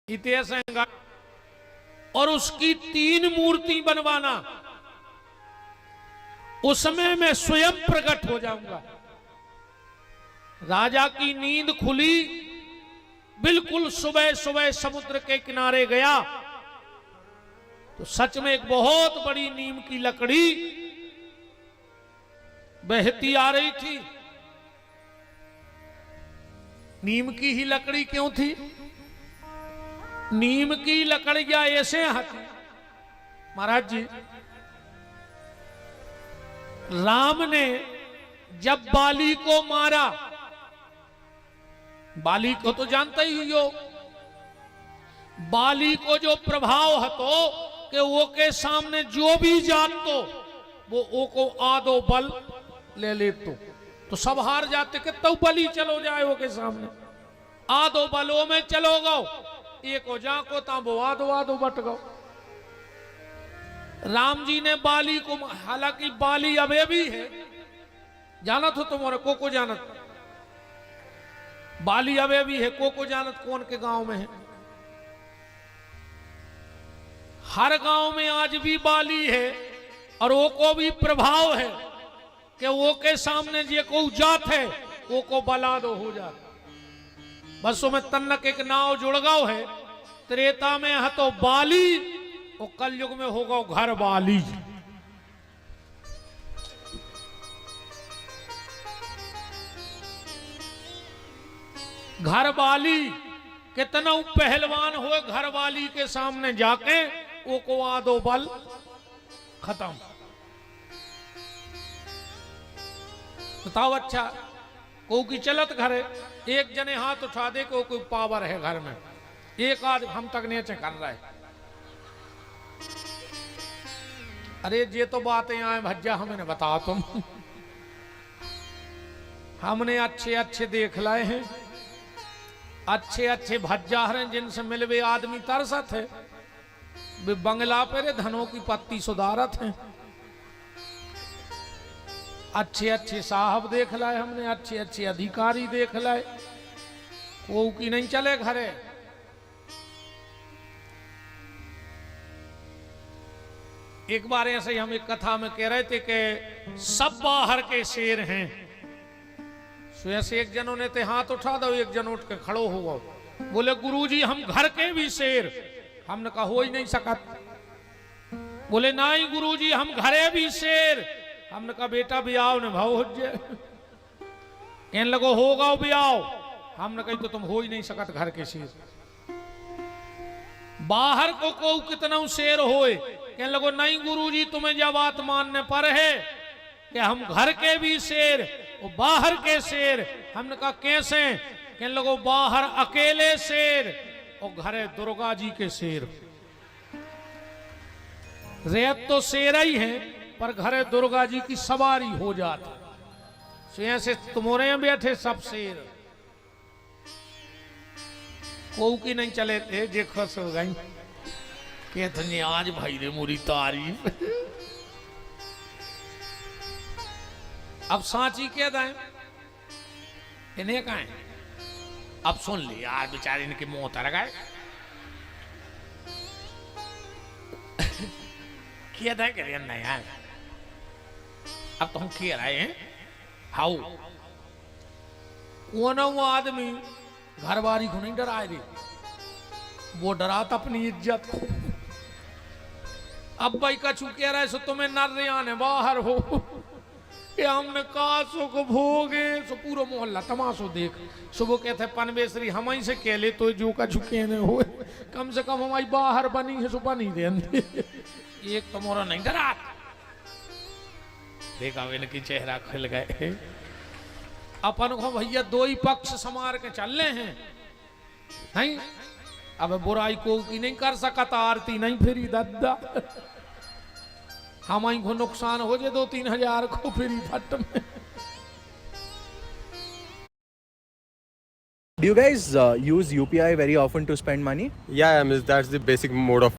इतिहास और उसकी 3 मूर्ति बनवाना, उसमें मैं स्वयं प्रकट हो जाऊंगा। राजा की नींद खुली, बिल्कुल सुबह सुबह समुद्र के किनारे गया तो सच में एक बहुत बड़ी नीम की लकड़ी बहती आ रही थी। नीम की ही लकड़ी क्यों थी? नीम की लकड़ियां ऐसे आती। महाराज जी, राम ने जब बाली को मारा, बाली को तो जानता ही हो, बाली को जो प्रभाव हतो कि वो के सामने जो भी जातो वो ओ को आधो बल ले ले तो सब हार जाते कि तो बली चलो जाए वो के सामने, आधो बलों में चलो गो, एक हो जा को ता वो आधो आधो बट गो। राम जी ने बाली को, हालांकि बाली अबे भी है, जानत हो तुम्हारे को जानत, बाली अबे भी है, को जानत कौन के गांव में है? हर गांव में आज भी बाली है और वो को भी प्रभाव है कि वो के सामने जे को जात है वो को बला दो हो जात। बस में तन्नक एक नाव जुड़ गओ है, त्रेता में है तो बाली और कलयुग में होगा घर बाली। घर वाली कितना पहलवान हुए, घर वाली के सामने जाके वो को आदो बल खत्म। बताओ, अच्छा को की चलत घरे एक जने हाथ उठा दे को कोई पावर है घर में, एक आज हम तक नहीं कर रहा है। अरे ये तो बातें आए भज्जा हमें बताओ तुम। हमने अच्छे अच्छे देख लाए हैं, अच्छे अच्छे भज्जा हैं जिनसे मिलवे आदमी तरसत है, वे बंगला पे धनों की पत्ती सुधारत हैं। अच्छे अच्छे साहब देख लाए हमने, अच्छे अच्छे अधिकारी देख लाए, वो की नहीं चले घरे। एक बार ऐसे ही हम एक कथा में कह रहे थे कि सब बाहर के शेर हैं। तो ऐसे एक जनों ने ते हाथ उठा दो, एक जन उठ के खड़ो हो गए, बोले गुरुजी हम घर के भी शेर। हमने कहा हो ही नहीं सकत। बोले नहीं गुरुजी हम घरे भी शेर। हमने कहा बेटा भी आओ ने भाव हो जाए, कहने लगो होगा भी आओ। हमने कही तो तुम हो ही नहीं सकत घर के शेर। बाहर को कितना शेर होए, कहने लगो नहीं गुरुजी तुम्हें जब बात मानने पर है कि हम घर के भी शेर और बाहर के शेर। हमने कहा कैसे? कहने लगो बाहर अकेले शेर और घरे दुर्गा जी के शेर। रेत तो शेर ही है पर घरे दुर्गा जी की सवारी हो जाती। तो ऐसे तुम्हारे यहाँ बैठे सब शेर, को की नहीं चले थे जे खुश हो गई कहते आज भाई रे मुरी तारीफ। अब सांची कह दें इन्हें कहें, अब सुन ली यार बेचारे इनके मुंह तर गए। किया था करिए नहीं यार, अब तो हम कह रहे हैं हाउ वो आदमी घर बारी को नहीं डराए रे, वो डरात अपनी इज्जत। अब भाई कछु कह रहा है सो तुम्हें नर रे आने बाहर हो कि हमने कासो को भोगे सो पूरा मोहल्ला तमाशो देख। सुबह कहते पनवेश्वरी हम ही से कह ले तो जो का झुके ने हो, कम से कम हमारी बाहर बनी है सो बनी दे। एक तुम्हारा नहीं डरा, देखा इनकी चेहरा खिल गए। अपन को भैया दो ही पक्ष समार के चल रहे हैं, नहीं अब बुराई को की नहीं कर सकता, आरती नहीं फिरी दद्दा। हमारी को नुकसान हो जाए 2-3 हजार को फिरी फट में। Do you guys use UPI very often to spend money? Yeah, I mean, that's the basic mode of